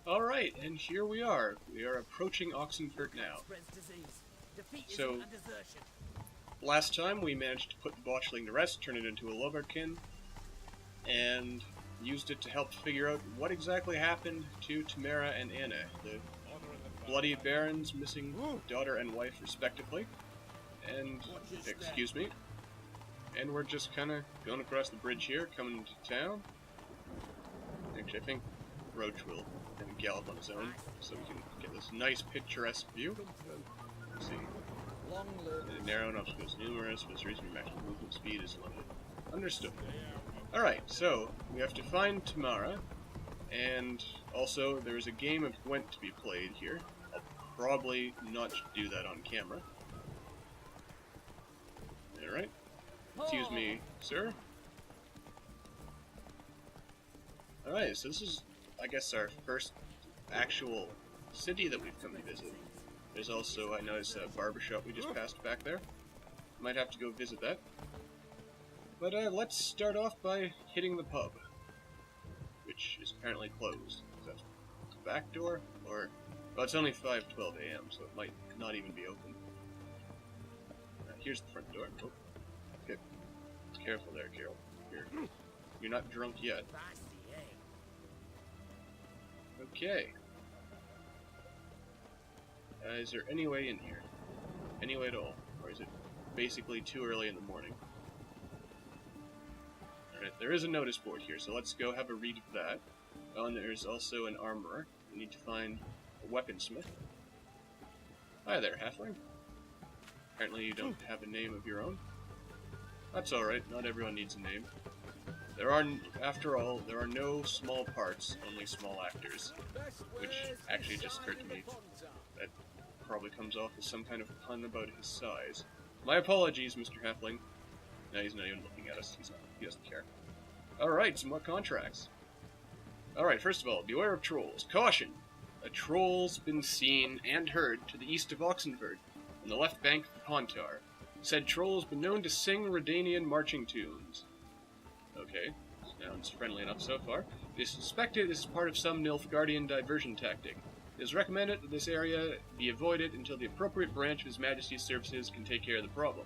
Alright, and here we are. We are approaching Oxenfurt now. So, last time we managed to put the botchling to rest, turn it into a loverkin, and used it to help figure out what exactly happened to Tamara and Anna, the bloody barons missing daughter and wife respectively. And, excuse me, and we're just kind of going across the bridge here, coming into town. Actually, I think Roach will gallop on his own, so we can get this nice picturesque view. Let's see. Narrow enough to go numerous, but its reasonable maximum movement speed is limited. Understood. Alright, so we have to find Tamara, and also there's a game of Gwent to be played here. I'll probably not do that on camera. Alright. Excuse me, sir. Alright, so this is, I guess, our first actual city that we've come to visit. There's also, I noticed, a barbershop we just passed back there. Might have to go visit that. But let's start off by hitting the pub, which is apparently closed. Is that the back door? Or, well, it's only 5:12 a.m., so it might not even be open. Here's the front door. Oh. Okay. Careful there, Carol. You're not drunk yet. Okay. Is there any way in here? Any way at all? Or is it basically too early in the morning? Alright, there is a notice board here, so let's go have a read of that. Oh, and there's also an armorer. We need to find a weaponsmith. Hi there, halfling. Apparently you don't have a name of your own. That's alright, not everyone needs a name. There are, after all, there are no small parts, only small actors. Which actually just occurred to me. That probably comes off as some kind of pun about his size. My apologies, Mr. Halfling. No, he's not even looking at us. He doesn't care. Alright, some more contracts. Alright, first of all, beware of trolls. Caution! A troll's been seen and heard to the east of Oxenfurt, on the left bank of the Pontar. Said troll has been known to sing Redanian marching tunes. Okay, sounds friendly enough so far. It is suspected this is part of some Nilfgaardian diversion tactic. It is recommended that this area be avoided until the appropriate branch of His Majesty's services can take care of the problem.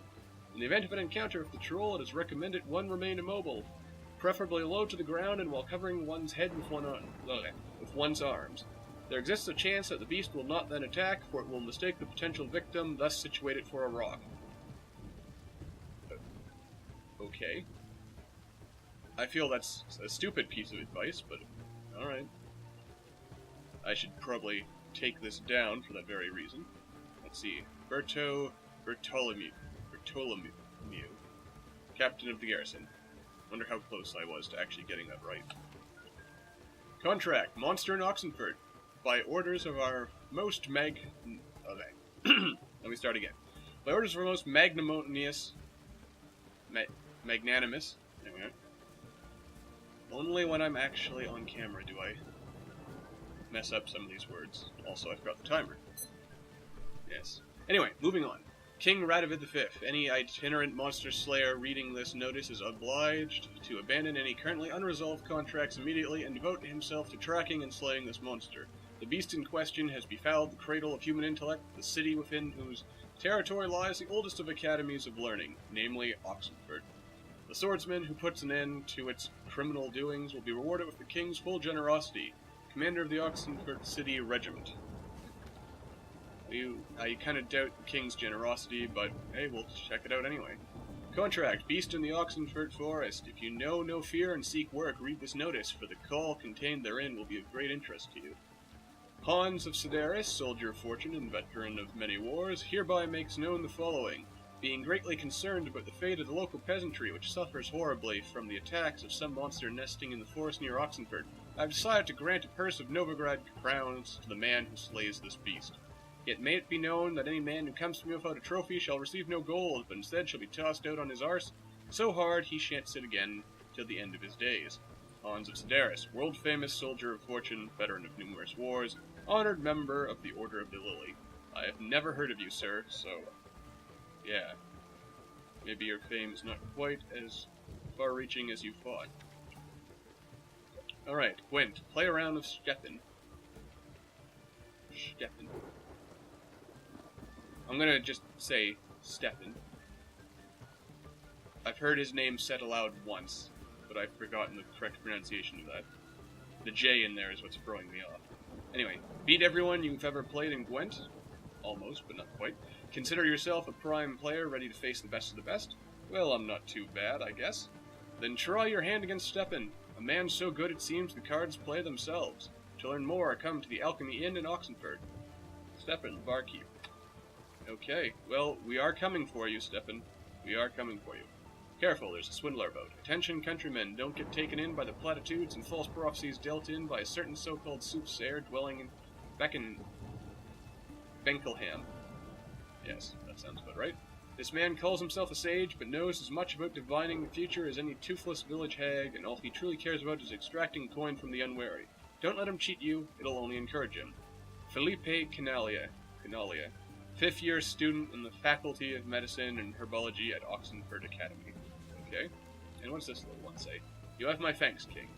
In the event of an encounter with the troll, it is recommended one remain immobile, preferably low to the ground and while covering one's head with one's arms. There exists a chance that the beast will not then attack, for it will mistake the potential victim, thus situate it for a rock. Okay. I feel that's a stupid piece of advice, but alright. I should probably take this down for that very reason. Let's see. Bertolomeu. Captain of the garrison. Wonder how close I was to actually getting that right. Contract. Monster in Oxenfurt. By orders of our most Let me start again. By orders of our most magnanimous... magnanimous? There we go. Only when I'm actually on camera do I mess up some of these words. Also, I forgot the timer. Yes. Anyway, moving on. King Radovid V. Any itinerant monster slayer reading this notice is obliged to abandon any currently unresolved contracts immediately and devote himself to tracking and slaying this monster. The beast in question has befouled the cradle of human intellect, the city within whose territory lies the oldest of academies of learning, namely Oxenfurt. The swordsman who puts an end to its criminal doings will be rewarded with the king's full generosity. Commander of the Oxenfurt City Regiment. I kind of doubt the king's generosity, but hey, we'll check it out anyway. Contract. Beast in the Oxenfurt Forest. If you know no fear and seek work, read this notice, for the call contained therein will be of great interest to you. Hans of Sedaris, soldier of fortune and veteran of many wars, hereby makes known the following. Being greatly concerned about the fate of the local peasantry, which suffers horribly from the attacks of some monster nesting in the forest near Oxenfurt, I have decided to grant a purse of Novigrad crowns to the man who slays this beast. Yet may it be known that any man who comes to me without a trophy shall receive no gold, but instead shall be tossed out on his arse so hard he shan't sit again till the end of his days. Hans of Sedaris, world-famous soldier of fortune, veteran of numerous wars, honored member of the Order of the Lily. I have never heard of you, sir, so... yeah. Maybe your fame is not quite as far-reaching as you thought. Alright, Gwent. Play around with Stefan. Steppen. I'm gonna just say Steppen. I've heard his name said aloud once, but I've forgotten the correct pronunciation of that. The J in there is what's throwing me off. Anyway, beat everyone you've ever played in Gwent. Almost, but not quite. Consider yourself a prime player ready to face the best of the best? Well, I'm not too bad, I guess. Then try your hand against Steppen, a man so good it seems the cards play themselves. To learn more, come to the Alchemy Inn in Oxenford. Steppen, barkeep. Okay, well, we are coming for you, Steppen. We are coming for you. Careful, there's a swindler about. Attention, countrymen, don't get taken in by the platitudes and false prophecies dealt in by a certain so-called soothsayer dwelling in Benkelham. Yes, that sounds about right. This man calls himself a sage, but knows as much about divining the future as any toothless village hag, and all he truly cares about is extracting coin from the unwary. Don't let him cheat you, it'll only encourage him. Felipe Canalia, 5th year student in the Faculty of Medicine and Herbology at Oxenford Academy. Okay, and what's this little one say? You have my thanks, King.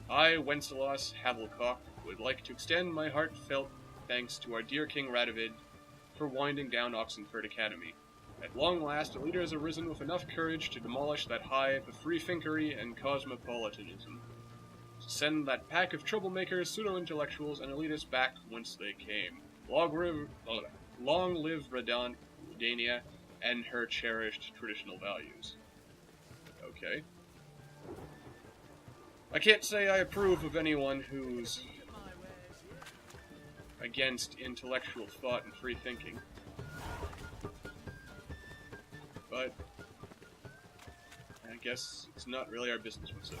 I, Wenceslaus Havelcock, would like to extend my heartfelt thanks to our dear King Radovid for winding down Oxenford Academy. At long last, a leader has arisen with enough courage to demolish that hive of freethinkery and cosmopolitanism. To send that pack of troublemakers, pseudo-intellectuals, and elitists back whence they came. Long live Redania and her cherished traditional values. Okay. I can't say I approve of anyone who's against intellectual thought and free thinking. But I guess it's not really our business. What's this?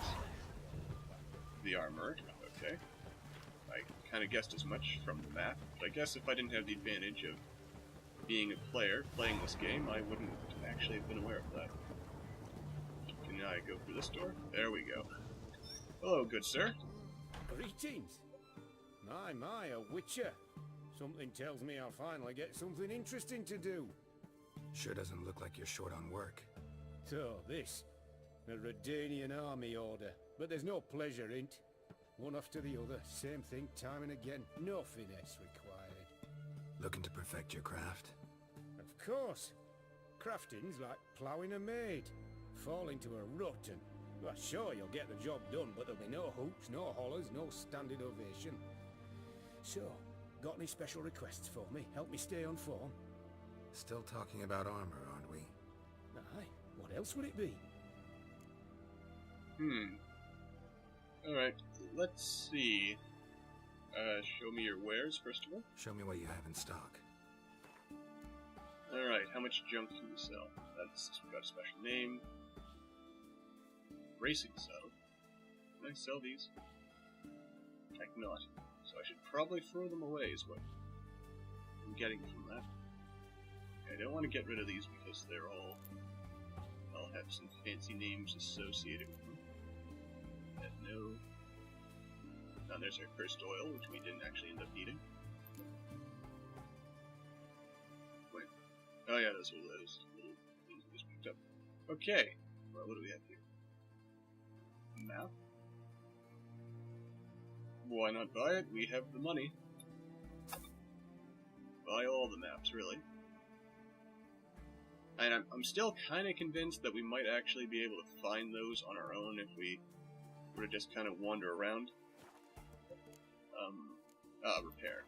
The armor. Okay. I kind of guessed as much from the map, but I guess if I didn't have the advantage of being a player playing this game, I wouldn't actually have been aware of that. Can I go through this door? There we go. Hello, good sir. Greetings. My, a witcher. Something tells me I'll finally get something interesting to do. Sure doesn't look like you're short on work. So, this. A Redanian army order. But there's no pleasure in it. One after the other, same thing time and again. No finesse required. Looking to perfect your craft? Of course. Crafting's like ploughing a maid. Fall into a rut and... Well, sure, you'll get the job done, but there'll be no hoops, no hollers, no standing ovation. So, got any special requests for me? Help me stay on form? Still talking about armor, aren't we? Aye, what else would it be? Alright, let's see. Show me your wares, first of all. Show me what you have in stock. Alright, how much junk can you sell? That's got a special name. Racing saddle. Can I sell these? I cannot. So I should probably throw them away is what I'm getting from that. I don't want to get rid of these because they're all have some fancy names associated with them. And no. Now there's our cursed oil, which we didn't actually end up needing. Wait. Oh yeah, those are those little things we just picked up. Okay. Well, what do we have here? Map. Why not buy it? We have the money. Buy all the maps, really. And I'm still kind of convinced that we might actually be able to find those on our own if we were to just kind of wander around. Repair.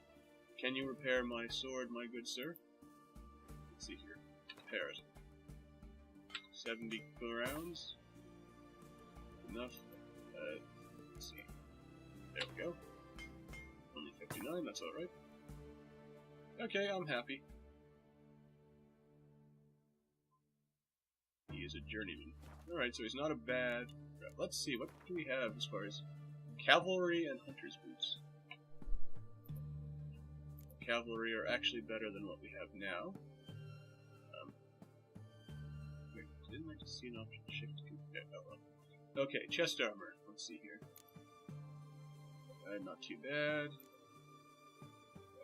Can you repair my sword, my good sir? Let's see here. Repair it. 70 rounds. Enough. Let's see. There we go. Only 59, that's alright. Okay, I'm happy. He is a journeyman. Alright, so he's not a bad... Let's see, what do we have as far as cavalry and hunter's boots? Cavalry are actually better than what we have now. Wait, didn't I just see an option to shift to... Okay, chest armor. Let's see here. Not too bad.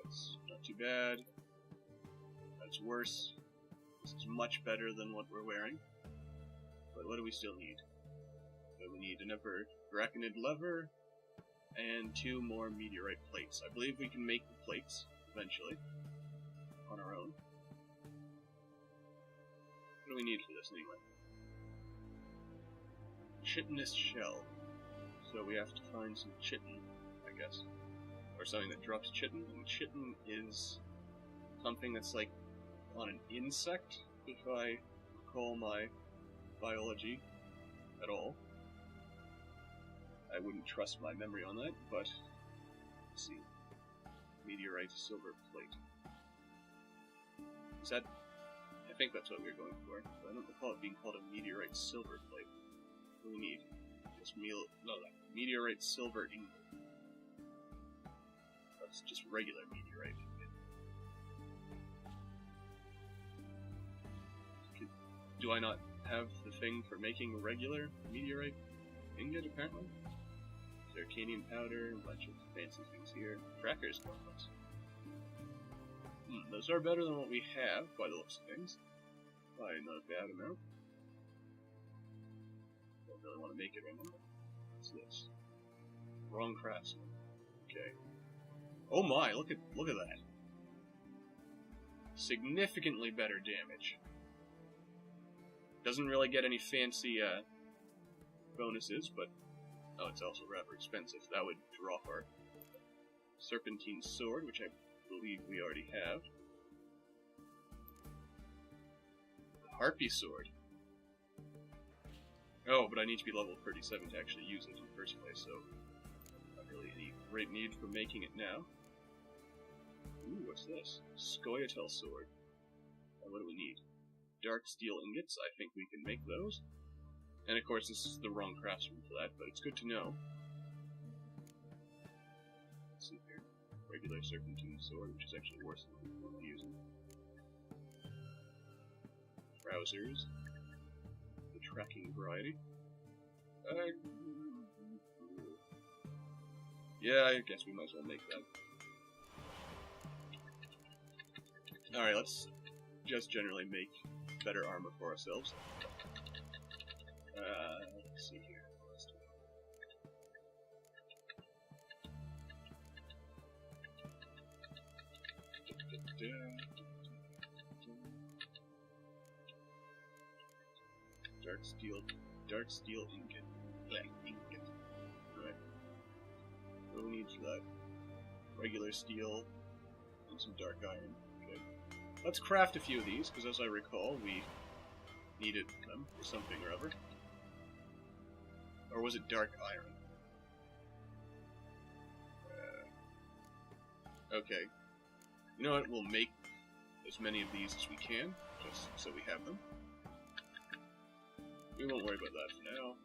That's not too bad. That's worse. This is much better than what we're wearing. But what do we still need? So we need another Draconid lever and 2 more meteorite plates. I believe we can make the plates. eventually, on our own. What do we need for this anyway? Chitinous shell. So we have to find some chitin, I guess. Or something that drops chitin. And chitin is something that's like on an insect, if I recall my biology at all. I wouldn't trust my memory on that, but let's see. Meteorite silver plate. Is that? I think that's what we were going for. I don't recall it being called a meteorite silver plate. What do we need? Just meteorite silver ingot. That's just regular meteorite ingot. Do I not have the thing for making regular meteorite ingot, apparently? Zirconium powder, a bunch of fancy things here. Crackers, complex. Those are better than what we have, by the looks of things. Probably not a bad amount. Don't really want to make it right now. What's this? Wrong craftsman. Okay. Oh my, look at that. Significantly better damage. Doesn't really get any fancy bonuses, but oh, it's also rather expensive. That would drop our serpentine sword, which I believe we already have. Harpy sword. Oh, but I need to be level 37 to actually use it in the first place, so not really any great need for making it now. Ooh, what's this? Scoia'tael sword. And what do we need? Dark steel ingots. I think we can make those. And of course, this is the wrong craftsman for that, but it's good to know. Let's see here. Regular serpentine sword, which is actually worse than what we're using. Trousers. The tracking variety. Yeah, I guess we might as well make that. Alright, let's just generally make better armor for ourselves. Let's see here. Dark steel ingot. Black ingot. Right. What do we need for that? Regular steel and some dark iron. Okay. Let's craft a few of these, because as I recall, we needed them for something or other. Or was it dark iron? Okay. You know what? We'll make as many of these as we can, just so we have them. We won't worry about that for now.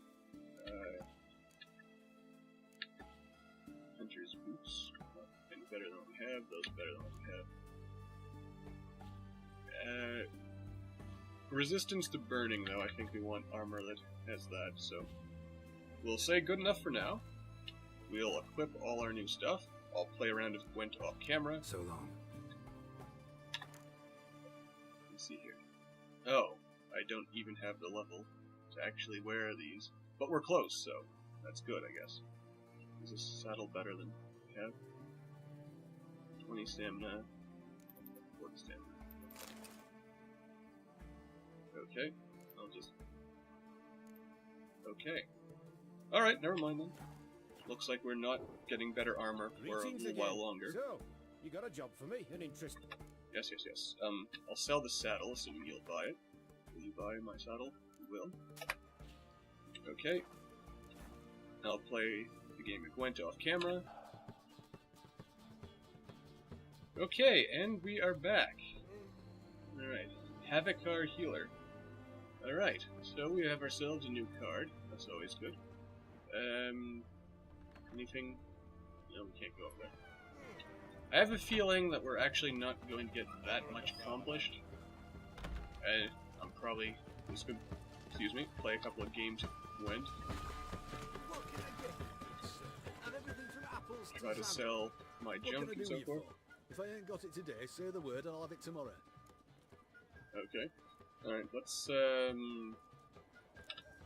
Hunter's boots. Any better than what we have. Those are better than what we have. Resistance to burning, though. I think we want armor that has that, so we'll say good enough for now. We'll equip all our new stuff. I'll play around with Gwent off camera. So long. Let's see here. Oh, I don't even have the level to actually wear these. But we're close, so that's good, I guess. Is this saddle better than we have? 20 stamina. 40 stamina. Okay. I'll just... Okay. Alright, never mind then. Looks like we're not getting better armor for a little while longer. So, you got a job for me, an interest. Yes. I'll sell the saddle, assuming you'll buy it. Will you buy my saddle? You will. Okay. I'll play the game of Gwent off camera. Okay, and we are back. Alright. Havokar Healer. Alright, so we have ourselves a new card. That's always good. Anything? No, we can't go up there. I have a feeling that we're actually not going to get that much accomplished. I'm probably just going to, play a couple of games of Gwent. Try to sell my junk and so forth. If I ain't got it today, say the word and I'll have it tomorrow. Okay. Alright, let's,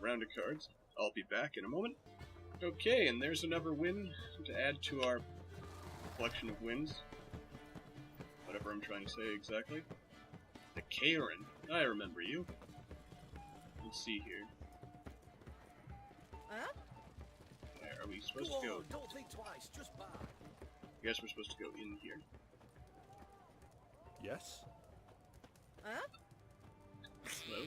round of cards. I'll be back in a moment. Okay, and there's another win to add to our collection of wins. whatever I'm trying to say exactly. The Karen. I remember you. Let's see here. Huh? Where are we supposed Go to go? on, don't think twice, just buy. I guess we're supposed to go in here. Yes? Huh? Hello?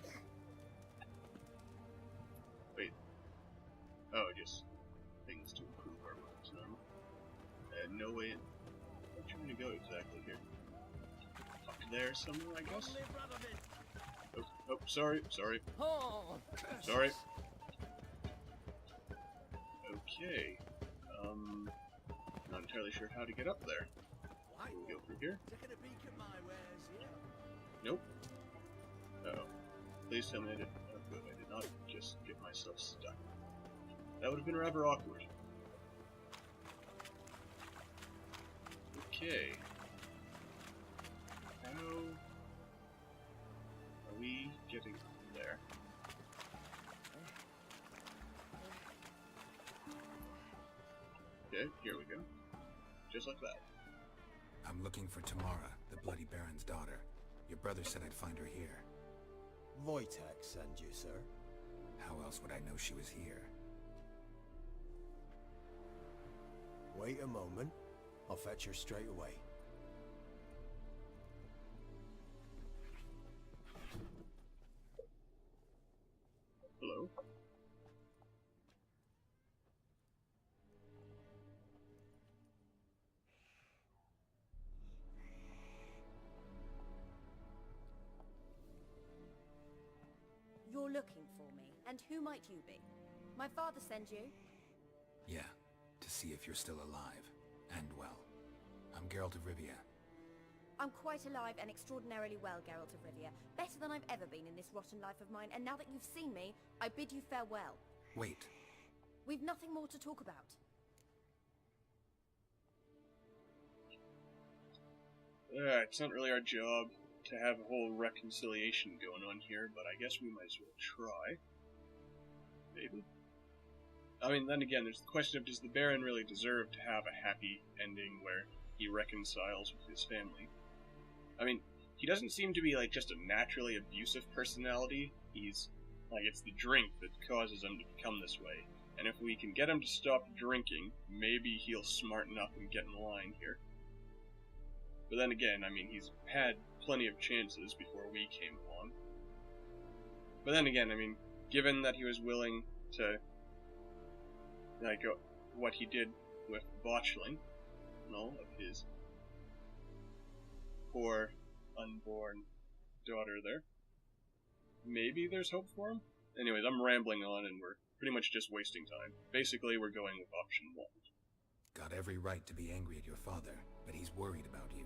Wait. Oh, just things to improve our weapons normal. No way in. Where are you gonna go exactly here? Up there somewhere, I guess? Oh, oh, sorry. Oh, Sorry. Okay. Not entirely sure how to get up there. Why? Can we go through here? Taking a peek at my wares here. Nope. Uh-oh. Please tell me I did. Oh, good. I did not just get myself stuck. That would have been rather awkward. Okay. How are we getting up there? Okay, here we go. Just like that. I'm looking for Tamara, the Bloody Baron's daughter. Your brother said I'd find her here. Wojtek send you, sir. How else would I know she was here? Wait a moment. I'll fetch her straight away. Hello? you're looking for me. And who might you be? My father send you? Yeah, to see if you're still alive. And well. I'm Geralt of Rivia. I'm quite alive and extraordinarily well, Geralt of Rivia. Better than I've ever been in this rotten life of mine, and now that you've seen me, I bid you farewell. Wait. We've nothing more to talk about. It's not really our job to have a whole reconciliation going on here, but I guess we might as well try. Maybe? I mean, then again, there's the question of, does the Baron really deserve to have a happy ending where he reconciles with his family? I mean, he doesn't seem to be, like, just a naturally abusive personality. He's, like, it's the drink that causes him to become this way. And if we can get him to stop drinking, maybe he'll smarten up and get in line here. But then again, I mean, he's had plenty of chances before we came along. But then again, I mean, given that he was willing to, like, what he did with botchling, and all of his poor, unborn daughter there, maybe there's hope for him? Anyways, I'm rambling on, and we're pretty much just wasting time. Basically, we're going with option 1. Got every right to be angry at your father, but he's worried about you.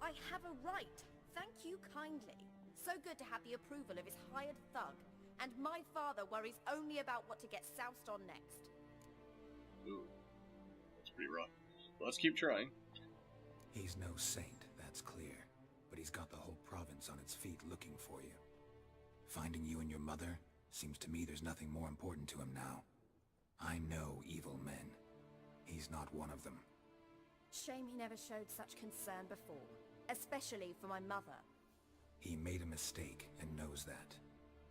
I have a right. Thank you kindly. So good to have the approval of his hired thug. And my father worries only about what to get soused on next. Ooh, that's pretty rough. Well, let's keep trying. He's no saint, that's clear. But he's got the whole province on its feet looking for you. Finding you and your mother, seems to me there's nothing more important to him now. I know evil men. He's not one of them. Shame he never showed such concern before. Especially for my mother. He made a mistake and knows that.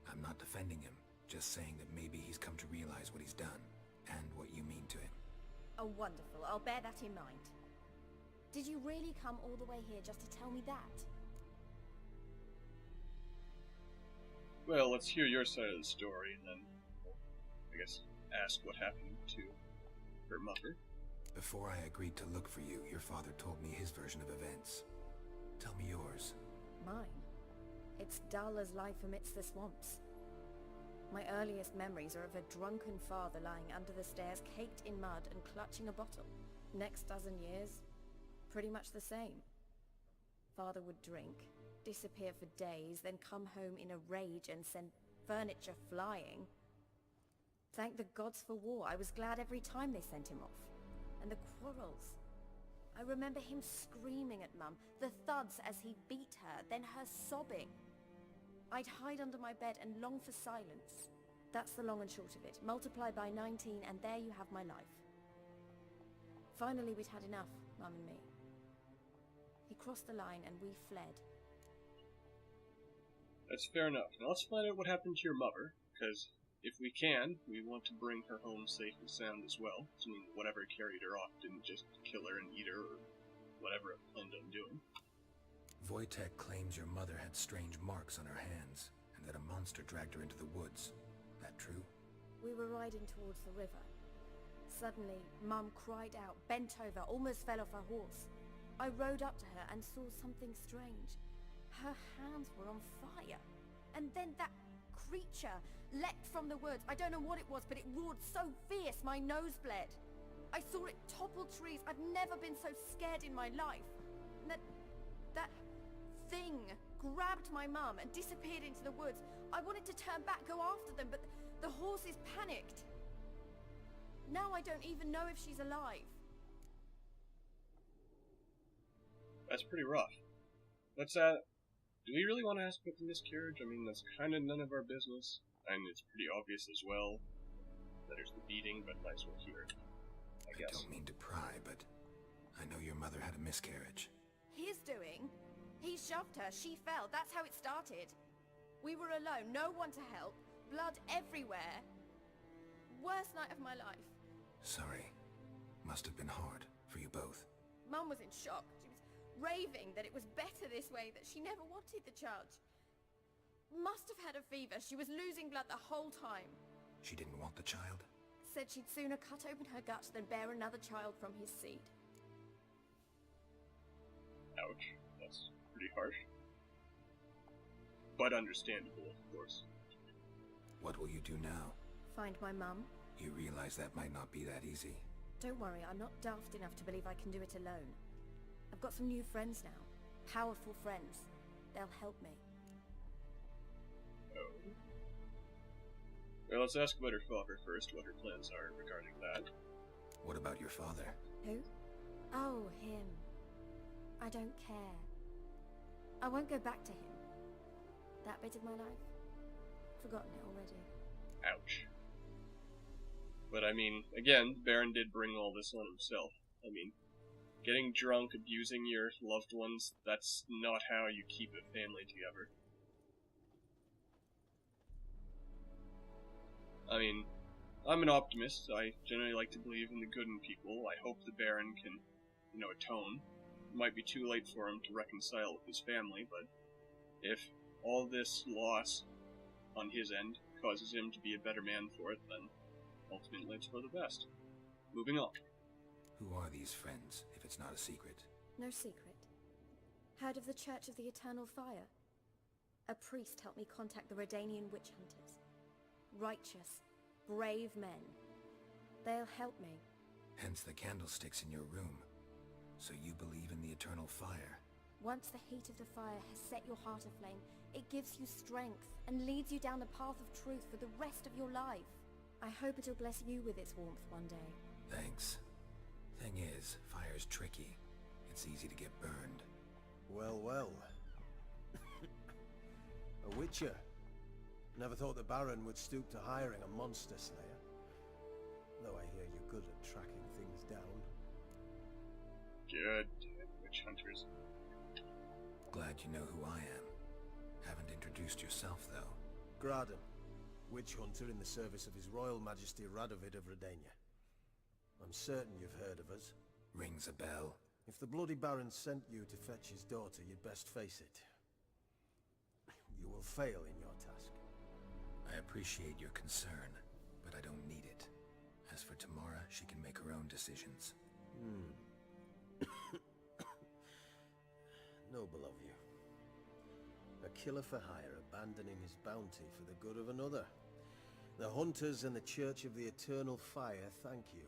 I'm not defending him, just saying that maybe he's come to realize what he's done, and what you mean to him. Oh, wonderful. I'll bear that in mind. Did you really come all the way here just to tell me that? Well, let's hear your side of the story, and then, I guess, ask what happened to her mother. Before I agreed to look for you, your father told me his version of events. Tell me yours. Mine? It's dull as life amidst the swamps. My earliest memories are of a drunken father lying under the stairs, caked in mud and clutching a bottle. Next dozen years, pretty much the same. Father would drink, disappear for days, then come home in a rage and send furniture flying. Thank the gods for war. I was glad every time they sent him off. And the quarrels. I remember him screaming at Mum, the thuds as he beat her, then her sobbing. I'd hide under my bed and long for silence. That's the long and short of it. Multiply by 19 and there you have my life. Finally we'd had enough, Mum and me. He crossed the line and we fled. That's fair enough. Now let's find out what happened to your mother, because if we can, we want to bring her home safe and sound as well. Assuming whatever carried her off didn't just kill her and eat her, or whatever it planned on doing. Wojtek claims your mother had strange marks on her hands, and that a monster dragged her into the woods. That true? We were riding towards the river. Suddenly, Mum cried out, bent over, almost fell off her horse. I rode up to her and saw something strange. Her hands were on fire. And then that creature leapt from the woods. I don't know what it was, but it roared so fierce my nose bled. I saw it topple trees. I've never been so scared in my life. And that thing grabbed my mum and disappeared into the woods. I wanted to turn back, go after them, but the horses panicked. Now I don't even know if she's alive. That's pretty rough. Let's, do we really want to ask about the miscarriage? I mean, that's kind of none of our business, and it's pretty obvious as well that there's the beating, but might as well hear it, I guess. I don't mean to pry, but I know your mother had a miscarriage. His doing? He shoved her, she fell, that's how it started. We were alone, no one to help, blood everywhere. Worst night of my life. Sorry. Must have been hard for you both. Mum was in shock. She was raving that it was better this way, that she never wanted the child. Must have had a fever. She was losing blood the whole time. She didn't want the child? Said she'd sooner cut open her gut than bear another child from his seed. Ouch. That's pretty harsh. But understandable, of course. What will you do now? Find my mum. You realize that might not be that easy. Don't worry, I'm not daft enough to believe I can do it alone. I've got some new friends now. Powerful friends. They'll help me. Oh. Well, let's ask about her father first, what her plans are regarding that. What about your father? Who? Oh, him. I don't care. I won't go back to him. That bit of my life? Forgotten it already. Ouch. But I mean, again, Baron did bring all this on himself. I mean, getting drunk, abusing your loved ones, that's not how you keep a family together. I mean, I'm an optimist. I generally like to believe in the good in people. I hope the Baron can, atone. It might be too late for him to reconcile with his family, but if all this loss on his end causes him to be a better man for it, then ultimately it's for the best. Moving on. Who are these friends, if it's not a secret? No secret. Heard of the Church of the Eternal Fire? A priest helped me contact the Redanian witch hunters. Righteous, brave men. They'll help me. Hence the candlesticks in your room. So you believe in the eternal fire? Once the heat of the fire has set your heart aflame, it gives you strength and leads you down the path of truth for the rest of your life. I hope it'll bless you with its warmth one day. Thanks. Thing is, fire's tricky. It's easy to get burned. Well, well. A witcher. Never thought the Baron would stoop to hiring a monster slayer. Though I hear you're good at tracking things down. Good witch hunters. Glad you know who I am. Haven't introduced yourself, though. Graden, witch hunter in the service of His Royal Majesty Radovid of Redania. I'm certain you've heard of us. Rings a bell. If the bloody Baron sent you to fetch his daughter, you'd best face it. You will fail in your task. I appreciate your concern, but I don't need it. As for Tamara, she can make her own decisions. Noble of you. A killer for hire abandoning his bounty for the good of another. The hunters and the Church of the Eternal Fire thank you.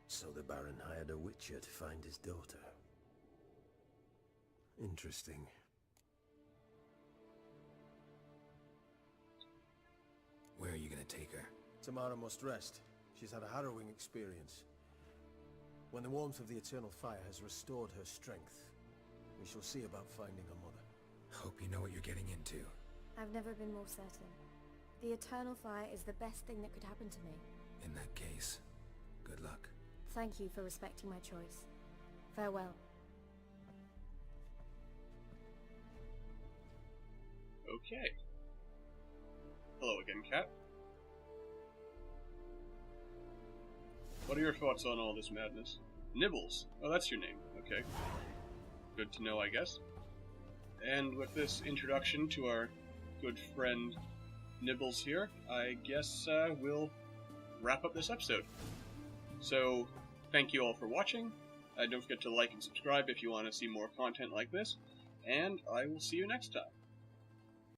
So the Baron hired a witcher to find his daughter. Interesting. Where are you gonna take her? Tamara must rest. She's had a harrowing experience. When the warmth of the Eternal Fire has restored her strength, we shall see about finding her mother. Hope you know what you're getting into. I've never been more certain. The Eternal Fire is the best thing that could happen to me. In that case, good luck. Thank you for respecting my choice. Farewell. Okay. Hello again, Cat. What are your thoughts on all this madness? Nibbles. Oh, that's your name. Okay. Good to know, I guess. And with this introduction to our good friend Nibbles here, I guess we'll wrap up this episode. So, thank you all for watching. Don't forget to like and subscribe if you want to see more content like this, and I will see you next time.